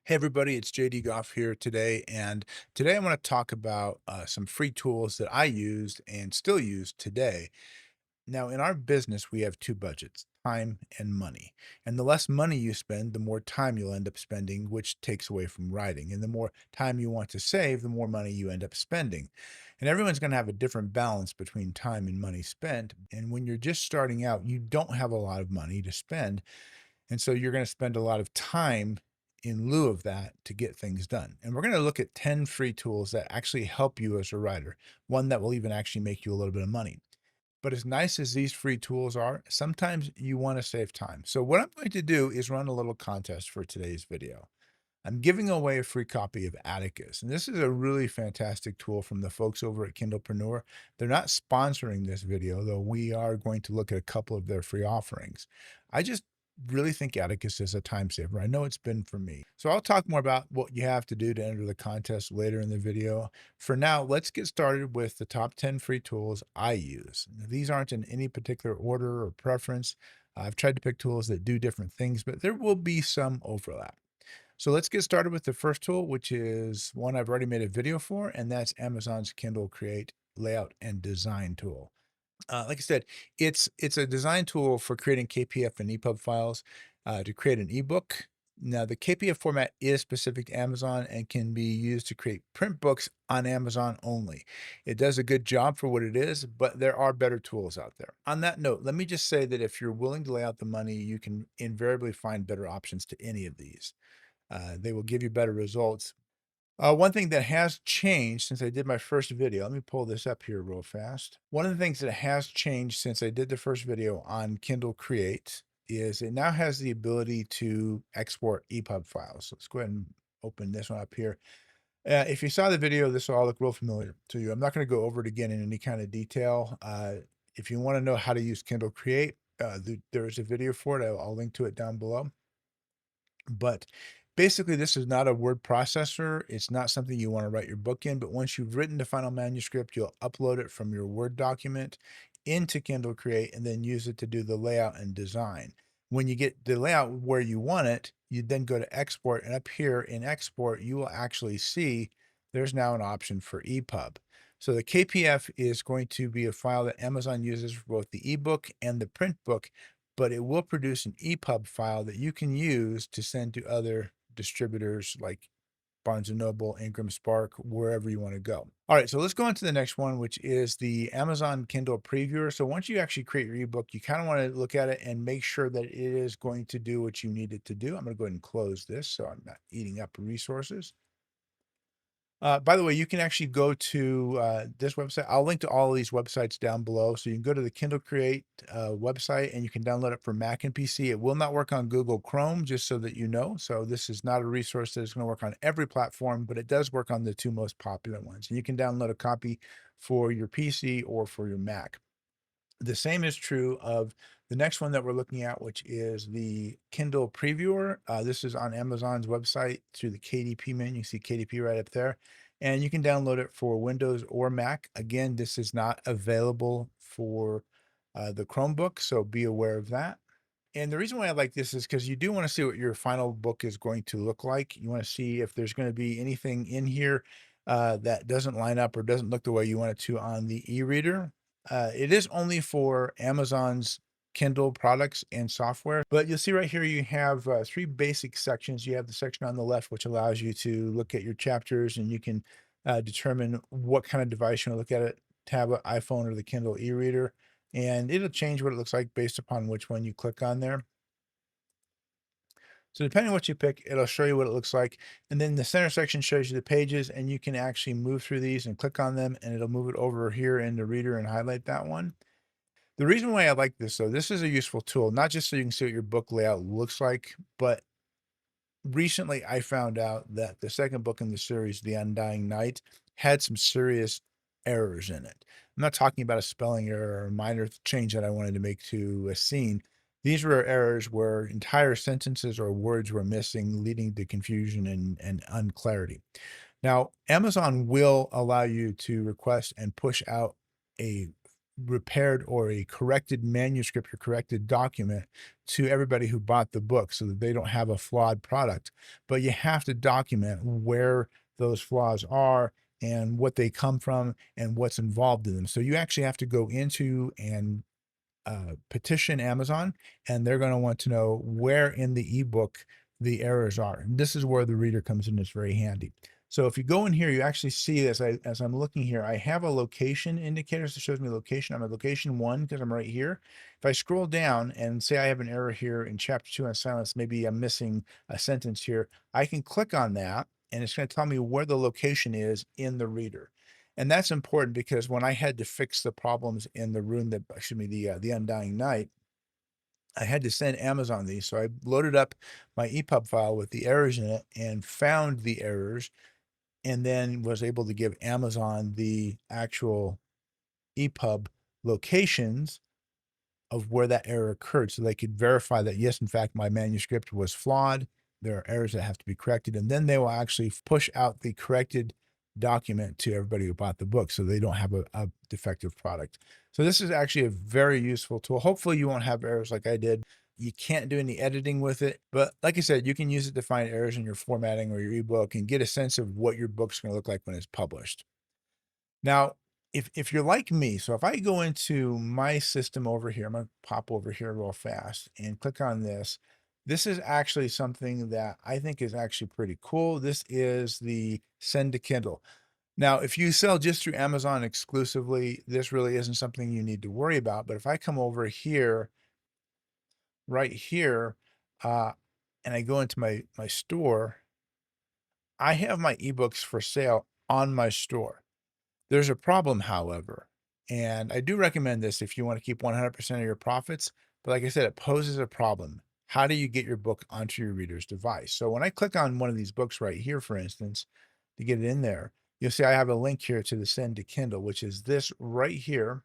Hey everybody, it's JD Goff here today, and today I want to talk about some free tools that I used and still use today. Now, in our business, we have two budgets, time and money. And the less money you spend, the more time you'll end up spending, which takes away from writing. And the more time you want to save, the more money you end up spending. And everyone's going to have a different balance between time and money spent. And when you're just starting out, you don't have a lot of money to spend. And so you're going to spend a lot of time in lieu of that to get things done. And we're going to look at 10 free tools that actually help you as a writer, one that will even actually make you a little bit of money. But as nice as these free tools are, sometimes you want to save time. So what I'm going to do is run a little contest for today's video. I'm giving away a free copy of Atticus, and this is a really fantastic tool from the folks over at Kindlepreneur. They're not sponsoring this video, though we are going to look at a couple of their free offerings. I just really think Atticus is a time saver. I know it's been for me. So I'll talk more about what you have to do to enter the contest later in the video. For now, let's get started with the top 10 free tools I use. Now, these aren't in any particular order or preference. I've tried to pick tools that do different things, but there will be some overlap. So let's get started with the first tool, which is one I've already made a video for, and that's Amazon's Kindle Create layout and design tool. Like I said, it's a design tool for creating KPF and EPUB files to create an ebook. Now, the KPF format is specific to Amazon and can be used to create print books on Amazon only. It does a good job for what it is, but there are better tools out there. On that note, let me just say that if you're willing to lay out the money, you can invariably find better options to any of these. They will give you better results. One thing that has changed since I did my first video, let me pull this up here real fast. One of the things that has changed since I did the first video on Kindle Create is it now has the ability to export EPUB files. So let's go ahead and open this one up here. If you saw the video, this will all look real familiar to you. I'm not going to go over it again in any kind of detail. If you want to know how to use Kindle Create, there's a video for it. I'll link to it down below. But basically, this is not a word processor. It's not something you want to write your book in, but once you've written the final manuscript, you'll upload it from your Word document into Kindle Create and then use it to do the layout and design. When you get the layout where you want it, you then go to export, and up here in export, you will actually see there's now an option for EPUB. So the KPF is going to be a file that Amazon uses for both the ebook and the print book, but it will produce an EPUB file that you can use to send to other distributors like Barnes& and Noble, Ingram Spark, wherever you want to go. All right, so let's go on to the next one, which is the Amazon Kindle Previewer. So once you actually create your ebook, you kind of want to look at it and make sure that it is going to do what you need it to do. I'm going to go ahead and close this so I'm not eating up resources. By the way, you can actually go to this website. I'll link to all of these websites down below. So you can go to the Kindle Create website and you can download it for Mac and PC. It will not work on Google Chrome, just so that you know. So this is not a resource that is going to work on every platform, but it does work on the two most popular ones. And you can download a copy for your PC or for your Mac. The same is true of the next one that we're looking at, which is the Kindle Previewer. This is on Amazon's website through the KDP menu. You see KDP right up there. And you can download it for Windows or Mac. Again, this is not available for the Chromebook, so be aware of that. And the reason why I like this is because you do want to see what your final book is going to look like. You want to see if there's going to be anything in here that doesn't line up or doesn't look the way you want it to on the e-reader. It is only for Amazon's Kindle products and software, but you'll see right here you have three basic sections. You have the section on the left, which allows you to look at your chapters, and you can determine what kind of device you want to look at it, tablet, iPhone, or the Kindle e-reader. And it'll change what it looks like based upon which one you click on there. So depending on what you pick, it'll show you what it looks like. And then the center section shows you the pages, and you can actually move through these and click on them, and it'll move it over here in the reader and highlight that one. The reason why I like this, though, this is a useful tool, not just so you can see what your book layout looks like, but recently I found out that the second book in the series, The Undying Night, had some serious errors in it. I'm not talking about a spelling error or a minor change that I wanted to make to a scene. These were errors where entire sentences or words were missing, leading to confusion and unclarity. Now, Amazon will allow you to request and push out a repaired or a corrected manuscript or corrected document to everybody who bought the book so that they don't have a flawed product. But you have to document where those flaws are and what they come from and what's involved in them. So you actually have to go into and petition Amazon, and they're going to want to know where in the ebook the errors are. And this is where the reader comes in. It's very handy. So if you go in here, you actually see as I'm looking here, I have a location indicator. So it shows me location. I'm at location 1 because I'm right here. If I scroll down and say I have an error here in chapter 2 on silence, maybe I'm missing a sentence here, I can click on that and it's going to tell me where the location is in the reader. And that's important because when I had to fix the problems in the room that, excuse me, the Undying Night, I had to send Amazon these. So I loaded up my EPUB file with the errors in it and found the errors, and then was able to give Amazon the actual EPUB locations of where that error occurred so they could verify that, yes, in fact, my manuscript was flawed. There are errors that have to be corrected. And then they will actually push out the corrected document to everybody who bought the book so they don't have a defective product. So this is actually a very useful tool. Hopefully you won't have errors like I did. You can't do any editing with it, but like I said, you can use it to find errors in your formatting or your ebook and get a sense of what your book's going to look like when it's published. Now, if you're like me, so if I go into my system over here, I'm gonna pop over here real fast and click on this. This is actually something that I think is actually pretty cool. This is the Send to Kindle. Now, if you sell just through Amazon exclusively, this really isn't something you need to worry about. But if I come over here, right here, uh, and I go into my store, I have my ebooks for sale on my store. There's a problem, however, and I do recommend this if you want to keep 100% of your profits. But like I said, it poses a problem. How do you get your book onto your reader's device? So when I click on one of these books right here, for instance, to get it in there, you'll see I have a link here to the Send to Kindle, which is this right here.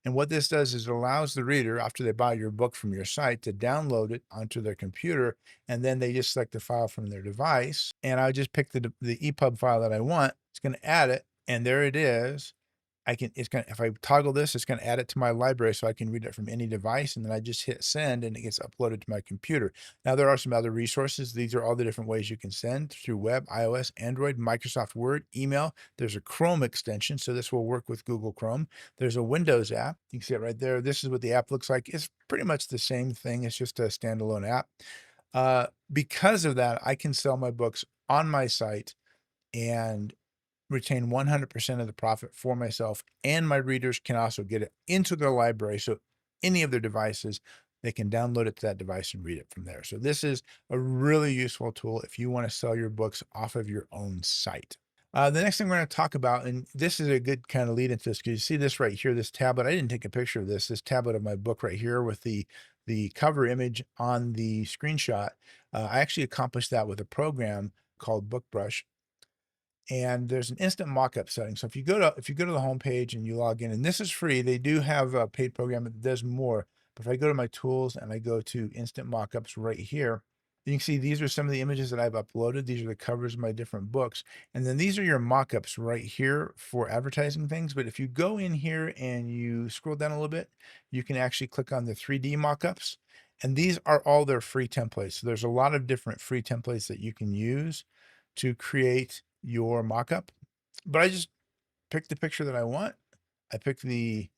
And what this does is it allows the reader, after they buy your book from your site, to download it onto their computer, and then they just select the file from their device. And I just pick the EPUB file that I want. It's going to add it, and there it is. It's gonna, if I toggle this, it's gonna add it to my library so I can read it from any device, and then I just hit send and it gets uploaded to my computer. Now there are some other resources. These are all the different ways you can send through web, iOS, Android, Microsoft Word, email. There's a Chrome extension, so this will work with Google Chrome. There's a Windows app. You can see it right there. This is what the app looks like. It's pretty much the same thing. It's just a standalone app. Because of that, I can sell my books on my site and retain 100% of the profit for myself, and my readers can also get it into their library. So any of their devices, they can download it to that device and read it from there. So this is a really useful tool if you want to sell your books off of your own site. The next thing we're going to talk about, and this is a good kind of lead into this, because you see this right here, this tablet. I didn't take a picture of this tablet of my book right here with the cover image on the screenshot. I actually accomplished that with a program called Bookbrush. And there's an instant mockup setting. So if you go to the homepage and you log in, and this is free, they do have a paid program that does more. But if I go to my tools and I go to instant mockups right here, you can see these are some of the images that I've uploaded. These are the covers of my different books. And then these are your mockups right here for advertising things. But if you go in here and you scroll down a little bit, you can actually click on the 3D mockups. And these are all their free templates. So there's a lot of different free templates that you can use to create your mockup. But I just pick the picture that I want. I pick the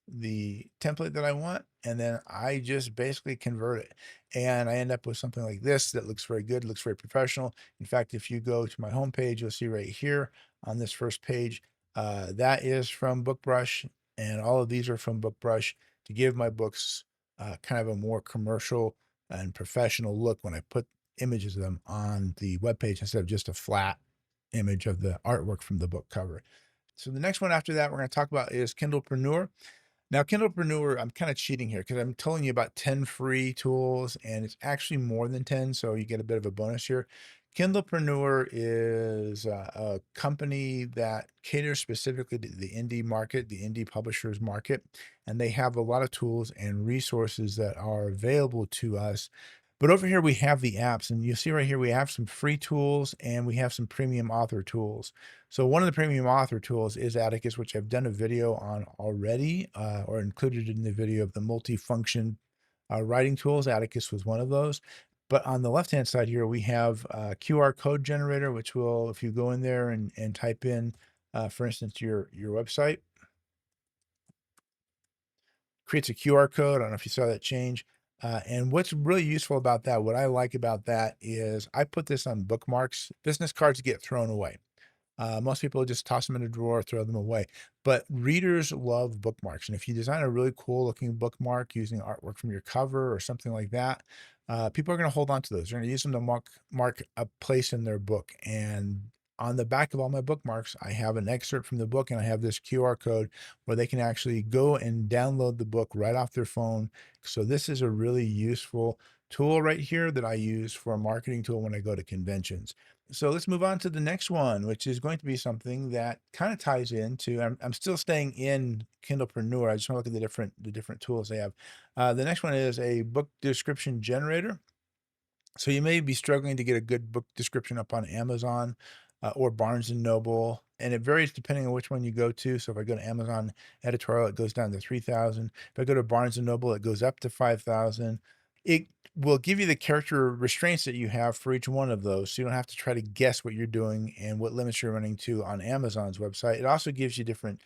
template that I want, and then I just basically convert it. And I end up with something like this that looks very good, looks very professional. In fact, if you go to my homepage, you'll see right here on this first page, that is from Bookbrush, and all of these are from Bookbrush to give my books kind of a more commercial and professional look when I put images of them on the webpage instead of just a flat image of the artwork from the book cover. So the next one after that we're going to talk about is Kindlepreneur. Now, Kindlepreneur, I'm kind of cheating here because I'm telling you about 10 free tools, and it's actually more than 10, so you get a bit of a bonus here. Kindlepreneur is a company that caters specifically to the indie market, the indie publishers market, and they have a lot of tools and resources that are available to us. But over here, we have the apps, and you see right here, we have some free tools and we have some premium author tools. So one of the premium author tools is Atticus, which I've done a video on already, or included in the video of the multifunction writing tools. Atticus was one of those. But on the left-hand side here, we have a QR code generator, which will, if you go in there and type in, for instance, your website, creates a QR code. I don't know if you saw that change. And what's really useful about that, what I like about that is I put this on bookmarks. Business cards get thrown away. Most people just toss them in a drawer, throw them away. But readers love bookmarks. And if you design a really cool looking bookmark using artwork from your cover or something like that, people are going to hold on to those. They're going to use them to mark a place in their book. And on the back of all my bookmarks, I have an excerpt from the book and I have this QR code where they can actually go and download the book right off their phone. So this is a really useful tool right here that I use for a marketing tool when I go to conventions. So let's move on to the next one, which is going to be something that kind of ties into. I'm still staying in Kindlepreneur. I just want to look at the different tools they have. The next one is a book description generator. So you may be struggling to get a good book description up on Amazon or Barnes and Noble, and it varies depending on which one you go to. So if I go to Amazon editorial, it goes down to 3,000. If I go to Barnes and Noble, it goes up to 5,000. It will give you the character restraints that you have for each one of those, so you don't have to try to guess what you're doing and what limits you're running to on Amazon's website. It also gives you different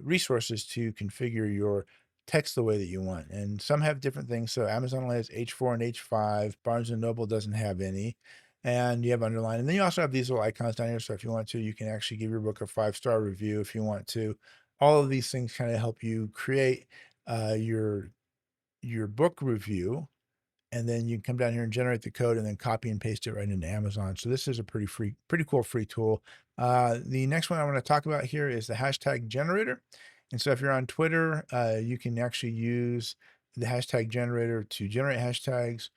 resources to configure your text the way that you want, and some have different things. So Amazon only has H4 and H5. Barnes and Noble doesn't have any, and you have underline. And then you also have these little icons down here. So if you want to, you can actually give your book a 5-star review if you want to. All of these things kind of help you create your book review, and then you can come down here and generate the code and then copy and paste it right into Amazon. So this is a pretty cool free tool. The next one I want to talk about here is the hashtag generator. And so if you're on Twitter, you can actually use the hashtag generator to generate hashtags,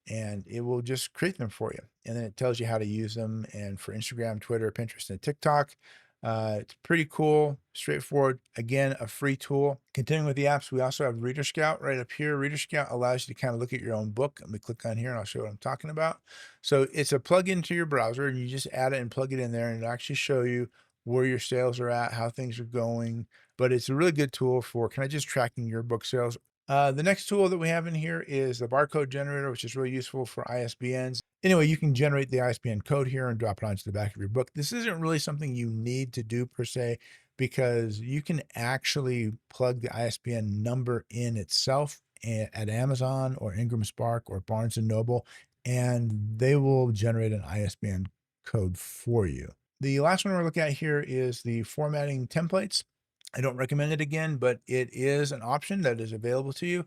and it will just create them for you. And then it tells you how to use them. And for Instagram, Twitter, Pinterest, and TikTok, it's pretty cool, straightforward. Again, a free tool. Continuing with the apps, we also have Reader Scout right up here. Reader Scout allows you to kind of look at your own book. Let me click on here and I'll show you what I'm talking about. So it's a plug-in to your browser, and you just add it and plug it in there, and it'll actually show you where your sales are at, how things are going. But it's a really good tool for kind of just tracking your book sales. The next tool that we have in here is the barcode generator, which is really useful for ISBNs. Anyway, you can generate the ISBN code here and drop it onto the back of your book. This isn't really something you need to do per se, because you can actually plug the ISBN number in itself at Amazon or Ingram Spark or Barnes and Noble, and they will generate an ISBN code for you. The last one we're looking at here is the formatting templates. I don't recommend it again, but it is an option that is available to you.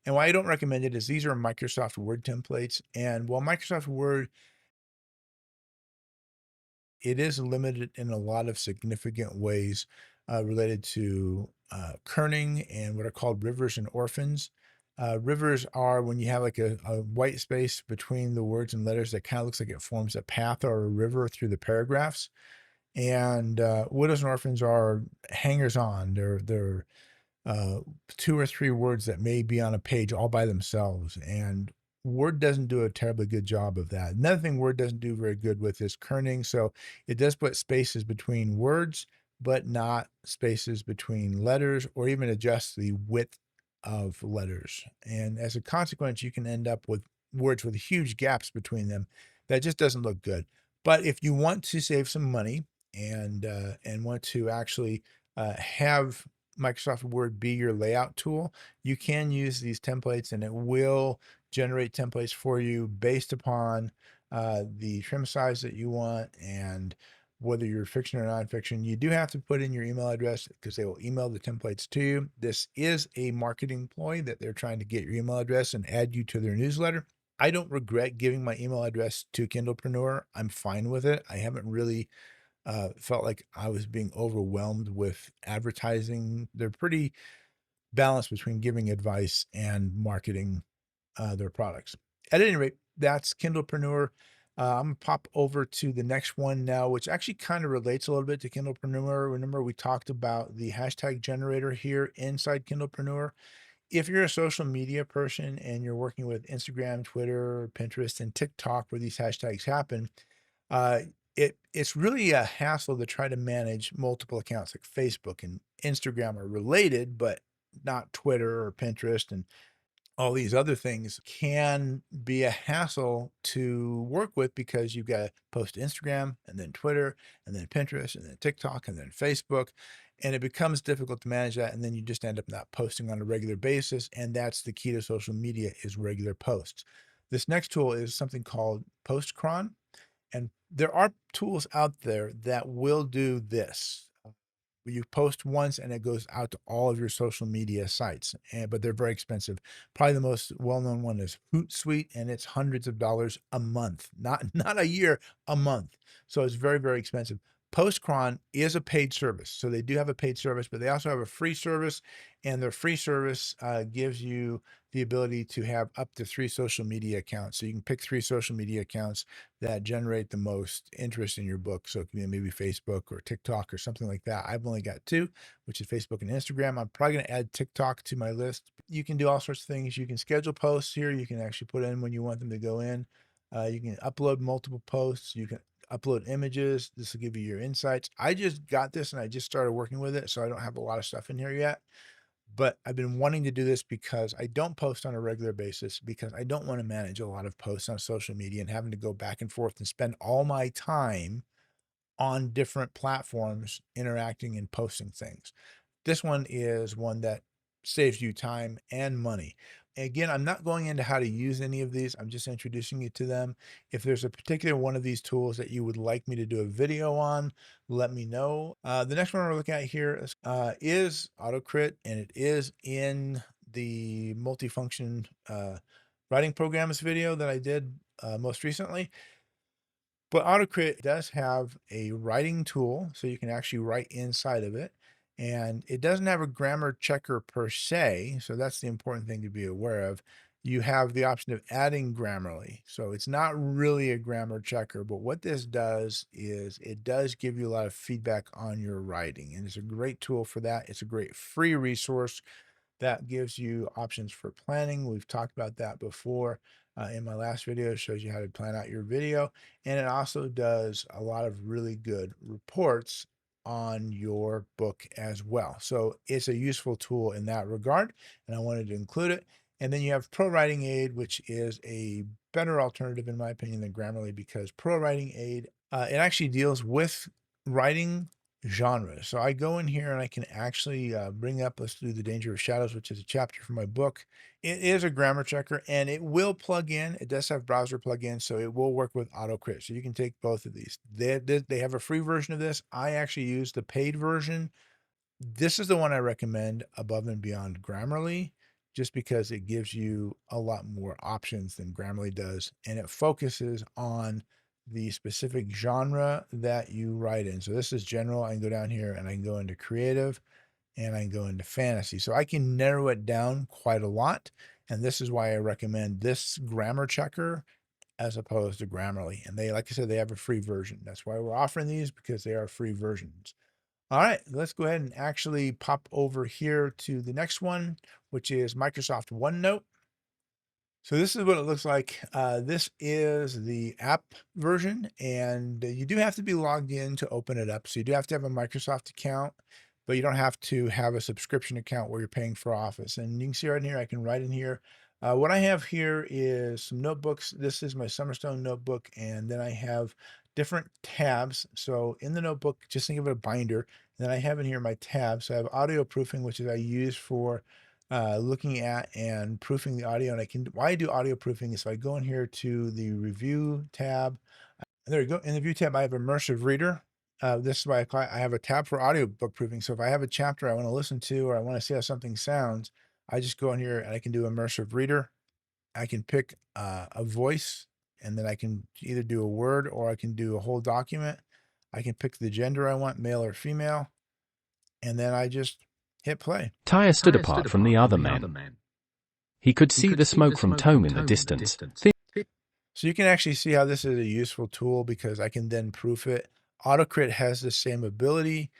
And why I don't recommend it is these are Microsoft Word templates. And while Microsoft Word, it is limited in a lot of significant ways related to kerning and what are called rivers and orphans. Rivers are when you have like a white space between the words and letters that kind of looks like it forms a path or a river through the paragraphs. And widows and orphans are hangers on. They're uh, 2 or 3 words that may be on a page all by themselves. And Word doesn't do a terribly good job of that. Another thing Word doesn't do very good with is kerning. So it does put spaces between words, but not spaces between letters, or even adjust the width of letters. And as a consequence, you can end up with words with huge gaps between them. That just doesn't look good. But if you want to save some money and want to actually have Microsoft Word be your layout tool, you can use these templates, and it will generate templates for you based upon the trim size that you want and whether you're fiction or nonfiction. You do have to put in your email address because they will email the templates to you. This is a marketing ploy that they're trying to get your email address and add you to their newsletter. I don't regret giving my email address to Kindlepreneur. I'm fine with it. I haven't really felt like I was being overwhelmed with advertising. They're pretty balanced between giving advice and marketing their products. At any rate, that's Kindlepreneur. I'm gonna pop over to the next one now, which actually kind of relates a little bit to Kindlepreneur. Remember, we talked about the hashtag generator here inside Kindlepreneur. if you're a social media person and you're working with Instagram, Twitter, Pinterest, and TikTok where these hashtags happen, uh, it's really a hassle to try to manage multiple accounts. Like Facebook and Instagram are related, but not Twitter or Pinterest, and all these other things can be a hassle to work with because you've got to post to Instagram and then Twitter and then Pinterest and then TikTok and then Facebook. And it becomes difficult to manage that. And then you just end up not posting on a regular basis. And that's the key to social media, is regular posts. This next tool is something called Postcron. And there are tools out there that will do this. You post once and it goes out to all of your social media sites, but they're very expensive. Probably the most well-known one is Hootsuite, and it's hundreds of dollars a month, not a year, a month. So it's very, very expensive. Postcron is a paid service. So they do have a paid service, but they also have a free service, and their free service gives you the ability to have up to 3 social media accounts. So you can pick 3 social media accounts that generate the most interest in your book. So it can be maybe Facebook or TikTok or something like that. I've only got 2, which is Facebook and Instagram. I'm probably going to add TikTok to my list. You can do all sorts of things. You can schedule posts here. You can actually put in when you want them to go in. You can upload multiple posts. You can upload images. This will give you your insights. I just got this and I just started working with it, so I don't have a lot of stuff in here yet. But I've been wanting to do this because I don't post on a regular basis, because I don't want to manage a lot of posts on social media and having to go back and forth and spend all my time on different platforms interacting and posting things. This one is one that saves you time and money. Again, I'm not going into how to use any of these. I'm just introducing you to them. If there's a particular one of these tools that you would like me to do a video on, let me know. The next one we're looking at here is Autocrit, and it is in the multifunction writing programs video that I did most recently. But Autocrit does have a writing tool, so you can actually write inside of it. And it doesn't have a grammar checker per se, so that's the important thing to be aware of. You have the option of adding Grammarly. So it's not really a grammar checker, but what this does is it does give you a lot of feedback on your writing. And it's a great tool for that. It's a great free resource that gives you options for planning. We've talked about that before in my last video. It shows you how to plan out your video. And it also does a lot of really good reports on your book as well. So it's a useful tool in that regard, and I wanted to include it. And then you have Prowriting Aid, which is a better alternative, in my opinion, than Grammarly, because Prowriting Aid, it actually deals with writing genre. So I go in here and I can actually bring up, let's do The Danger of Shadows, which is a chapter from my book. It is a grammar checker, and it will plug in. It does have browser plugins, so it will work with Autocrit. So you can take both of these. They have a free version of this. I actually use the paid version. This is the one I recommend above and beyond Grammarly, just because it gives you a lot more options than Grammarly does, and it focuses on the specific genre that you write in. So this is general. I can go down here and I can go into creative, and I can go into fantasy. So I can narrow it down quite a lot. And this is why I recommend this grammar checker as opposed to Grammarly. And they, like I said, they have a free version. That's why we're offering these, because they are free versions. All right, let's go ahead and actually pop over here to the next one, which is Microsoft OneNote. So this is what it looks like. This is the app version, and you do have to be logged in to open it up. So you do have to have a Microsoft account, but you don't have to have a subscription account where you're paying for Office. And you can see right in here, I can write in here. What I have here is some notebooks. This is my Summerstone notebook, and then I have different tabs. So in the notebook, just think of it a binder. And then I have in here my tabs. So I have audio proofing, which is I use for looking at and proofing the audio. And why I do audio proofing is, so I go in here to the review tab. There you go. In the view tab, I have immersive reader. This is why I have a tab for audio book proofing. So if I have a chapter I want to listen to, or I want to see how something sounds, I just go in here and I can do immersive reader. I can pick a voice, and then I can either do a word or I can do a whole document. I can pick the gender I want, male or female, and then I just hit play. Tyre stood apart from the other men. He could see the smoke from Tome in the distance. So you can actually see how this is a useful tool, because I can then proof it. Autocrit has the same ability.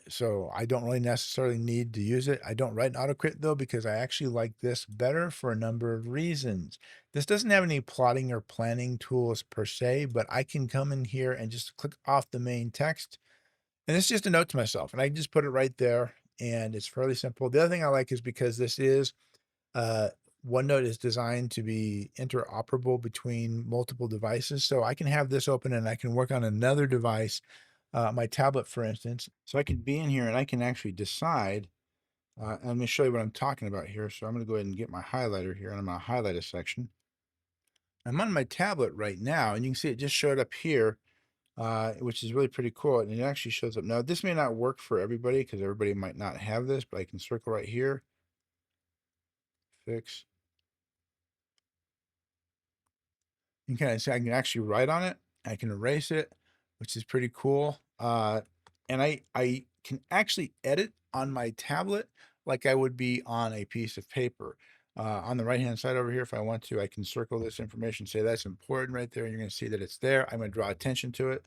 So I don't really necessarily need to use it. I don't write in Autocrit though, because I actually like this better for a number of reasons. This doesn't have any plotting or planning tools per se, but I can come in here and just click off the main text. And it's just a note to myself, and I just put it right there, and it's fairly simple. The other thing I like is because this is uh, OneNote is designed to be interoperable between multiple devices. So I can have this open and I can work on another device, my tablet, for instance. So I can be in here and I can actually decide. And let me show you what I'm talking about here. So I'm going to go ahead and get my highlighter here, and I'm going to highlight a section. I'm on my tablet right now, and you can see it just showed up here, which is really pretty cool. And it actually shows up. Now, this may not work for everybody because everybody might not have this, but I can circle right here, fix. You can kind of see I can actually write on it. I can erase it, which is pretty cool. And I can actually edit on my tablet like I would be on a piece of paper. On the right hand side over here, if I want to, I can circle this information, say that's important right there, and you're going to see that it's there. I'm going to draw attention to it.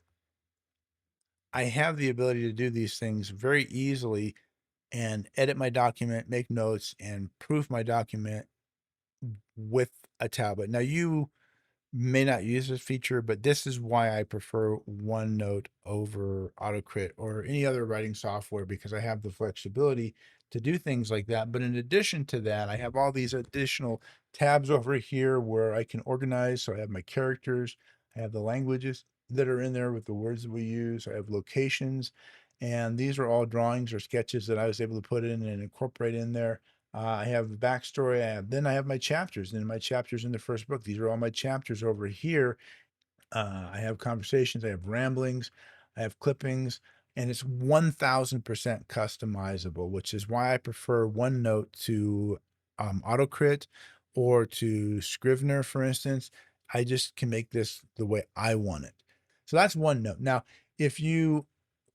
I have the ability to do these things very easily and edit my document, make notes, and proof my document with a tablet. Now, you may not use this feature, but this is why I prefer OneNote over Autocrit or any other writing software, because I have the flexibility to do things like that. But in addition to that, I have all these additional tabs over here where I can organize. So I have my characters, I have the languages that are in there with the words that we use, I have locations, and these are all drawings or sketches that I was able to put in and incorporate in there. I have the backstory. I have my chapters, and my chapters in the first book. These are all my chapters over here. I have conversations. I have ramblings. I have clippings, and it's 1000% customizable, which is why I prefer OneNote to Autocrit or to Scrivener, for instance. I just can make this the way I want it. So that's OneNote. Now, if you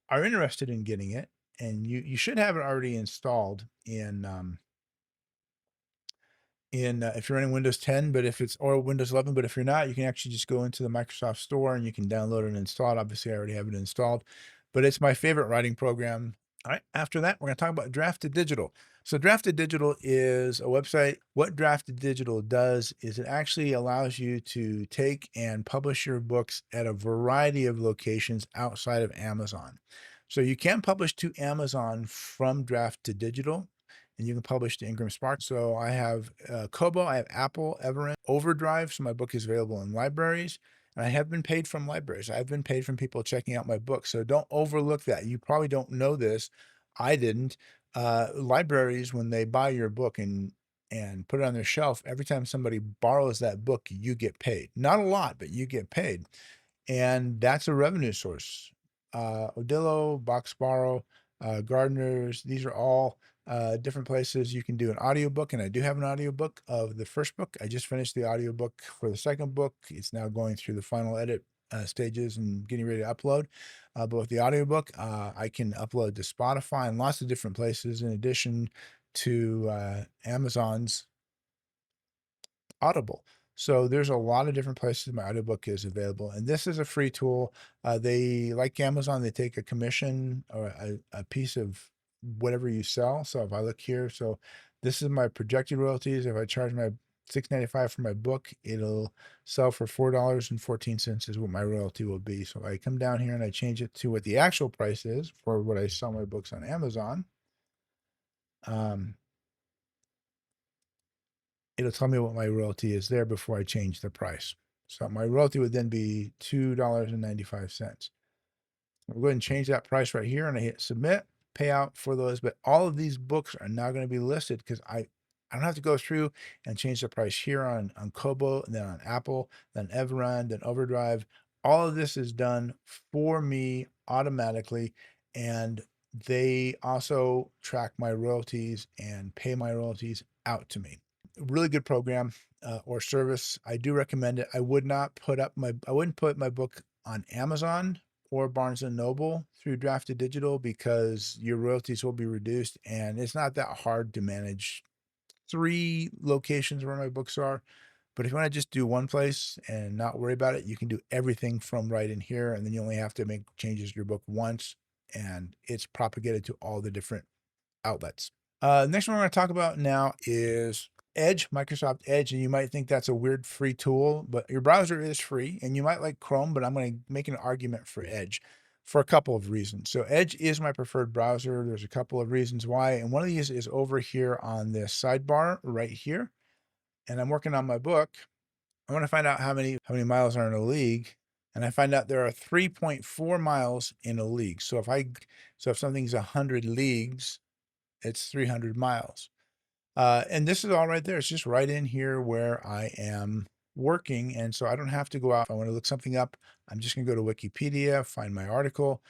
are interested in getting it, and you should have it already installed in if you're running Windows 10, but if it's or Windows 11, but if you're not, you can actually just go into the Microsoft Store and you can download it and install it. Obviously, I already have it installed, but it's my favorite writing program. All right. After that, we're going to talk about Drafted Digital. So Drafted Digital is a website. What Drafted Digital does is it actually allows you to take and publish your books at a variety of locations outside of Amazon. So you can publish to Amazon from Drafted Digital, and you can publish to Ingram Spark. So I have Kobo, I have Apple, Everend, Overdrive. So my book is available in libraries, and I have been paid from libraries. I've been paid from people checking out my book. So don't overlook that. You probably don't know this. I didn't. Libraries, when they buy your book and put it on their shelf, every time somebody borrows that book, you get paid. Not a lot, but you get paid, and that's a revenue source. Odillo, Box Borrow, Gardeners, these are all different places you can do an audiobook, and I do have an audiobook of the first book. I just finished the audiobook for the second book. It's now going through the final edit stages and getting ready to upload. But with the audiobook, I can upload to Spotify and lots of different places in addition to Amazon's Audible. So there's a lot of different places my audiobook is available, and this is a free tool. They, like Amazon, they take a commission or a piece of whatever you sell. So if I look here, so this is my projected royalties. If I charge my $6.95 for my book, it'll sell for $4.14 is what my royalty will be. So I come down here and I change it to what the actual price is for what I sell my books on Amazon. It'll tell me what my royalty is there before I change the price. So my royalty would then be $2.95. I'll go ahead and change that price right here, and I hit submit, payout for those. But all of these books are now going to be listed because I don't have to go through and change the price here on Kobo, and then on Apple, then Everend, then Overdrive. All of this is done for me automatically, and they also track my royalties and pay my royalties out to me. Really good program or service. I do recommend it. I wouldn't put my book on Amazon or Barnes and Noble through Drafted Digital because your royalties will be reduced, and it's not that hard to manage 3 locations where my books are. But if you want to just do one place and not worry about it, you can do everything from right in here, and then you only have to make changes to your book once. and it's propagated to all the different outlets. Next one we're going to talk about now is Edge, Microsoft Edge. And you might think that's a weird free tool, but your browser is free and you might like Chrome, but I'm going to make an argument for Edge for a couple of reasons. So Edge is my preferred browser. There's a couple of reasons why. And one of these is over here on this sidebar right here. And I'm working on my book. I want to find out how many miles are in a league. And I find out there are 3.4 miles in a league. So if something's 100 leagues, it's 300 miles. And this is all right there. It's just right in here where I am working. And so I don't have to go out. If I want to look something up, I'm just going to go to Wikipedia, find my article.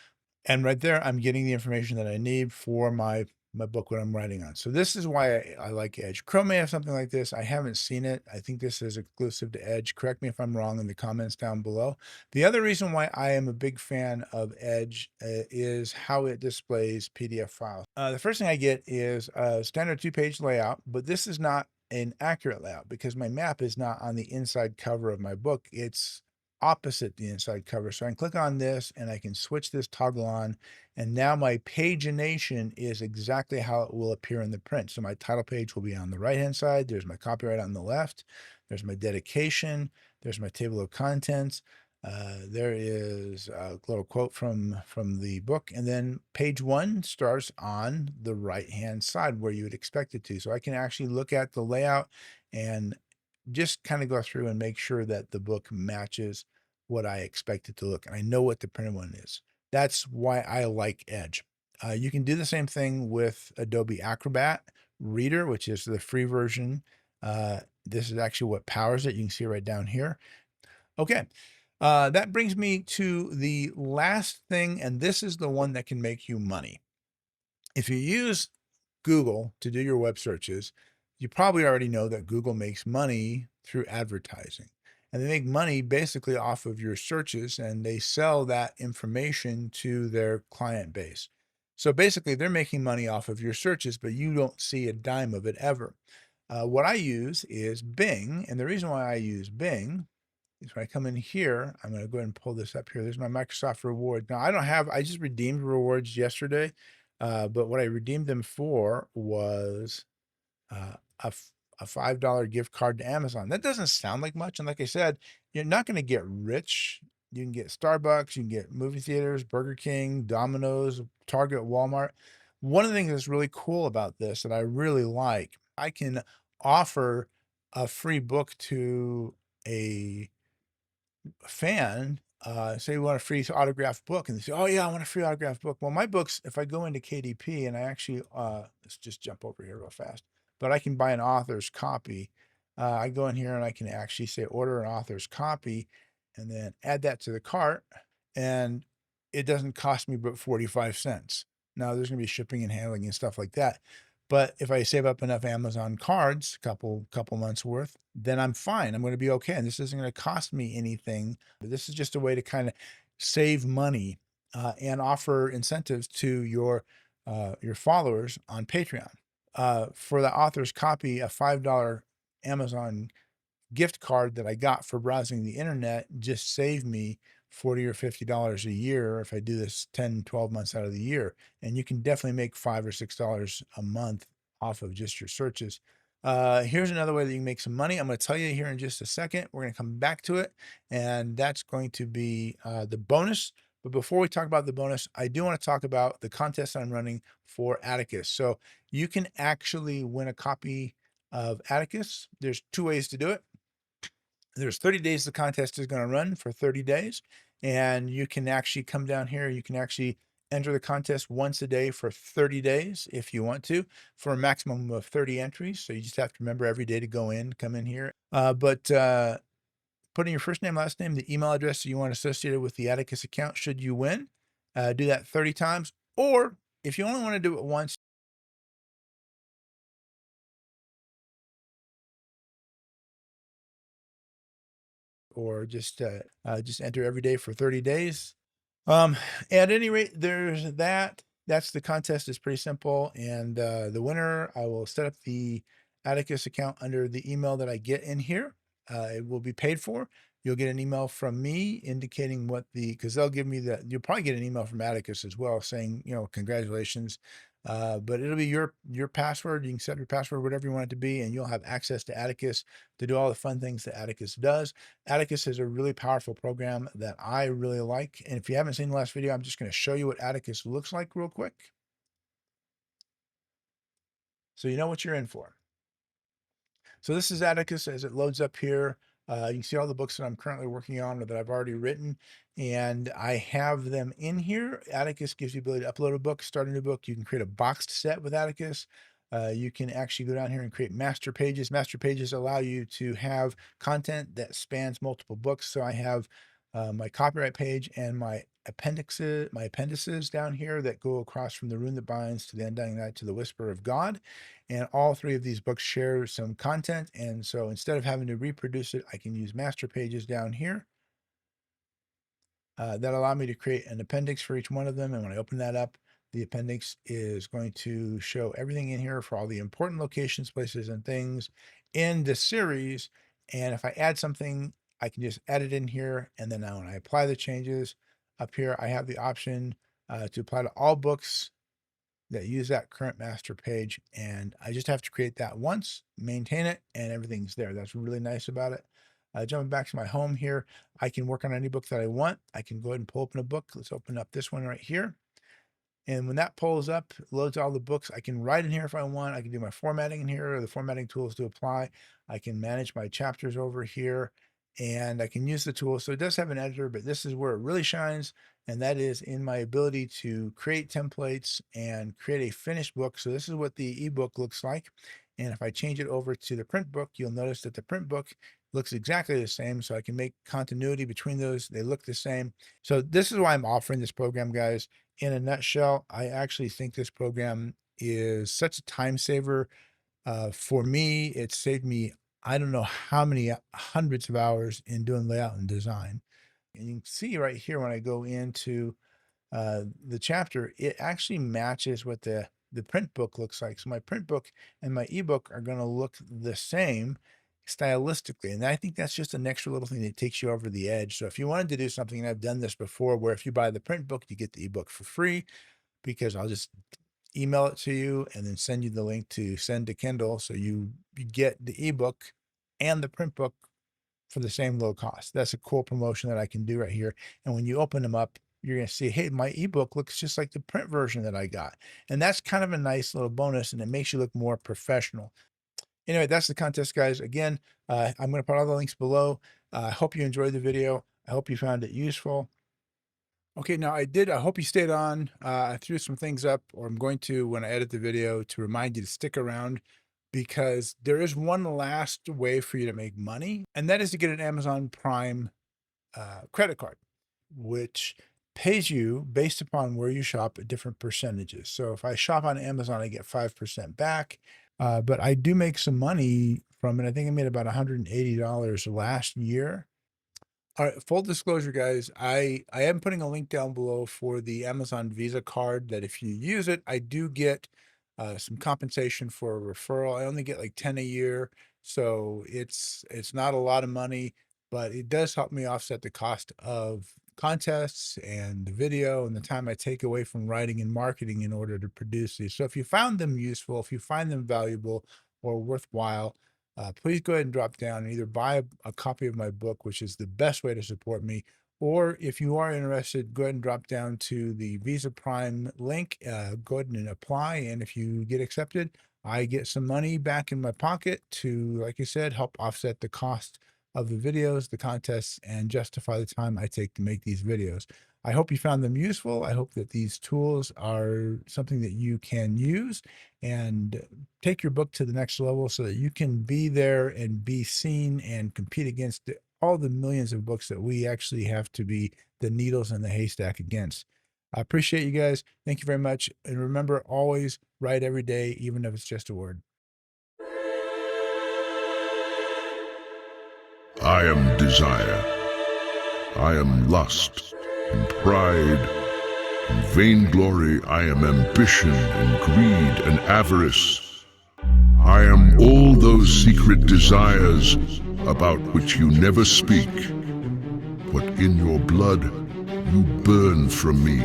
And right there, I'm getting the information that I need for my book, what I'm writing on. So this is why I like Edge. Chrome may have something like this. I haven't seen it. I think this is exclusive to Edge. Correct me if I'm wrong in the comments down below. The other reason why I am a big fan of Edge is how it displays PDF files. The first thing I get is a standard 2-page layout, but this is not an accurate layout because my map is not on the inside cover of my book. It's opposite the inside cover. So I can click on this and I can switch this toggle on. And now my pagination is exactly how it will appear in the print. So my title page will be on the right-hand side. There's my copyright on the left. There's my dedication. There's my table of contents. There is a little quote from the book. And then page 1 starts on the right-hand side where you would expect it to. So I can actually look at the layout and just kind of go through and make sure that the book matches what I expect it to look. And I know what the printed one is. That's why I like Edge. You can do the same thing with Adobe Acrobat Reader, which is the free version. This is actually what powers it. You can see it right down here. Okay. That brings me to the last thing, and this is the one that can make you money. If you use Google to do your web searches, you probably already know that Google makes money through advertising. And they make money basically off of your searches, and they sell that information to their client base. So basically, they're making money off of your searches, but you don't see a dime of it ever. What I use is Bing, and the reason why I use Bing is when I come in here, I'm going to go ahead and pull this up here. There's my Microsoft rewards. Now, I just redeemed rewards yesterday. But what I redeemed them for was a $5 gift card to Amazon. That doesn't sound like much. And like I said, you're not going to get rich. You can get Starbucks, you can get movie theaters, Burger King, Domino's, Target, Walmart. One of the things that's really cool about this that I really like, I can offer a free book to a fan, say we want a free autographed book, and they say, "Oh yeah, I want a free autographed book." Well, my books, if I go into KDP and I actually, let's just jump over here real fast, but I can buy an author's copy. I go in here and I can actually say order an author's copy, and then add that to the cart, and it doesn't cost me but 45 cents. Now there's gonna be shipping and handling and stuff like that. But if I save up enough Amazon cards, couple months worth, then I'm fine. I'm going to be okay. And this isn't going to cost me anything. This is just a way to kind of save money and offer incentives to your followers on Patreon. For the author's copy, a $5 Amazon gift card that I got for browsing the internet just saved me $40 or $50 a year if I do this 10, 12 months out of the year. And you can definitely make $5 or $6 a month off of just your searches. Here's another way that you can make some money. I'm going to tell you here in just a second. We're going to come back to it, and that's going to be the bonus. But before we talk about the bonus, I do want to talk about the contest I'm running for Atticus. So you can actually win a copy of Atticus. There's 2 ways to do it. There's 30 days the contest is going to run for 30 days. And you can actually come down here. You can actually enter the contest once a day for 30 days if you want to, for a maximum of 30 entries. So you just have to remember every day to come in here. But put in your first name, last name, the email address that you want associated with the Atticus account should you win. Do that 30 times. Or if you only want to do it once, or just enter every day for 30 days. At any rate, there's that. That's the contest. Is pretty simple. And the winner, I will set up the Atticus account under the email that I get in here. It will be paid for. You'll get an email from me indicating what because they'll give me you'll probably get an email from Atticus as well saying, congratulations. But it'll be your password. You can set your password, whatever you want it to be, and you'll have access to Atticus to do all the fun things that Atticus does. Atticus is a really powerful program that I really like. And if you haven't seen the last video, I'm just going to show you what Atticus looks like real quick, so you know what you're in for. So this is Atticus as it loads up here. You can see all the books that I'm currently working on or that I've already written, and I have them in here. Atticus gives you the ability to upload a book, start a new book. You can create a boxed set with Atticus. You can actually go down here and create master pages. Master pages allow you to have content that spans multiple books. So I have my copyright page and my appendices down here that go across from The Rune That Binds to The Undying Night to The Whisper of God. And all three of these books share some content. And so instead of having to reproduce it, I can use master pages down here that allow me to create an appendix for each one of them. And when I open that up, the appendix is going to show everything in here for all the important locations, places, and things in the series. And if I add something, I can just add it in here. And then now when I apply the changes up here, I have the option to apply to all books that use that current master page. And I just have to create that once, maintain it, and everything's there. That's really nice about it. Jumping back to my home here, I can work on any book that I want. I can go ahead and pull open a book. Let's open up this one right here. And when that pulls up, loads all the books. I can write in here if I want. I can do my formatting in here, or the formatting tools to apply. I can manage my chapters over here, and I can use the tools. So it does have an editor, but this is where it really shines, and that is in my ability to create templates and create a finished book. So this is what the ebook looks like. And if I change it over to the print book, you'll notice that the print book looks exactly the same. So I can make continuity between those. They look the same. So this is why I'm offering this program, guys. In a nutshell, I actually think this program is such a time saver. For me, it saved me, I don't know how many hundreds of hours in doing layout and design. And you can see right here when I go into the chapter, it actually matches what the print book looks like. So my print book and my ebook are going to look the same stylistically. And I think that's just an extra little thing that takes you over the edge. So if you wanted to do something, and I've done this before, where if you buy the print book, you get the ebook for free, because I'll just email it to you and then send you the link to send to Kindle. So you get the ebook and the print book for the same low cost. That's a cool promotion that I can do right here. And when you open them up, you're going to see, hey, my ebook looks just like the print version that I got. And that's kind of a nice little bonus, and it makes you look more professional. Anyway, that's the contest, guys. Again, I'm going to put all the links below. I hope you enjoyed the video. I hope you found it useful. Okay, now I hope you stayed on. I threw some things up, or I'm going to when I edit the video, to remind you to stick around, because there is one last way for you to make money, and that is to get an Amazon Prime credit card, which pays you based upon where you shop at different percentages. So if I shop on Amazon, I get 5% back. But I do make some money from it. I think I made about $180 last year. All right, full disclosure, guys, I am putting a link down below for the Amazon Visa card that if you use it, I do get some compensation for a referral. I only get like 10 a year, so it's not a lot of money, but it does help me offset the cost of contests and the video and the time I take away from writing and marketing in order to produce these. So if you found them useful, if you find them valuable or worthwhile, please go ahead and drop down and either buy a copy of my book, which is the best way to support me, or if you are interested, go ahead and drop down to the Visa Prime link, go ahead and apply. And if you get accepted, I get some money back in my pocket to, like I said, help offset the cost of the videos, the contests, and justify the time I take to make these videos. I hope you found them useful. I hope that these tools are something that you can use and take your book to the next level, so that you can be there and be seen and compete against all the millions of books that we actually have to be the needles in the haystack against. I appreciate you guys. Thank you very much. And remember, always write every day, even if it's just a word. I am desire. I am lust and pride and vainglory. I am ambition and greed and avarice. I am all those secret desires about which you never speak. But in your blood, you burn from me.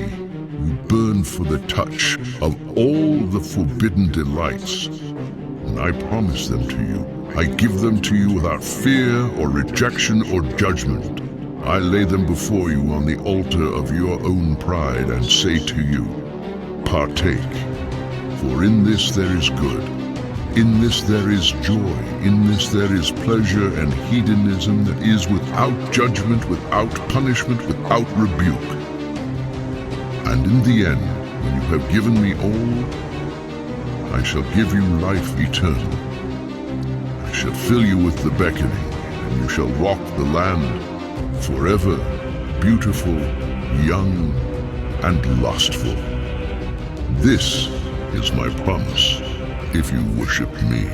You burn for the touch of all the forbidden delights. And I promise them to you. I give them to you without fear or rejection or judgment. I lay them before you on the altar of your own pride and say to you, partake. For in this there is good. In this there is joy. In this there is pleasure and hedonism that is without judgment, without punishment, without rebuke. And in the end, when you have given me all, I shall give you life eternal. I shall fill you with the beckoning, and you shall walk the land forever, beautiful, young, and lustful. This is my promise if you worship me.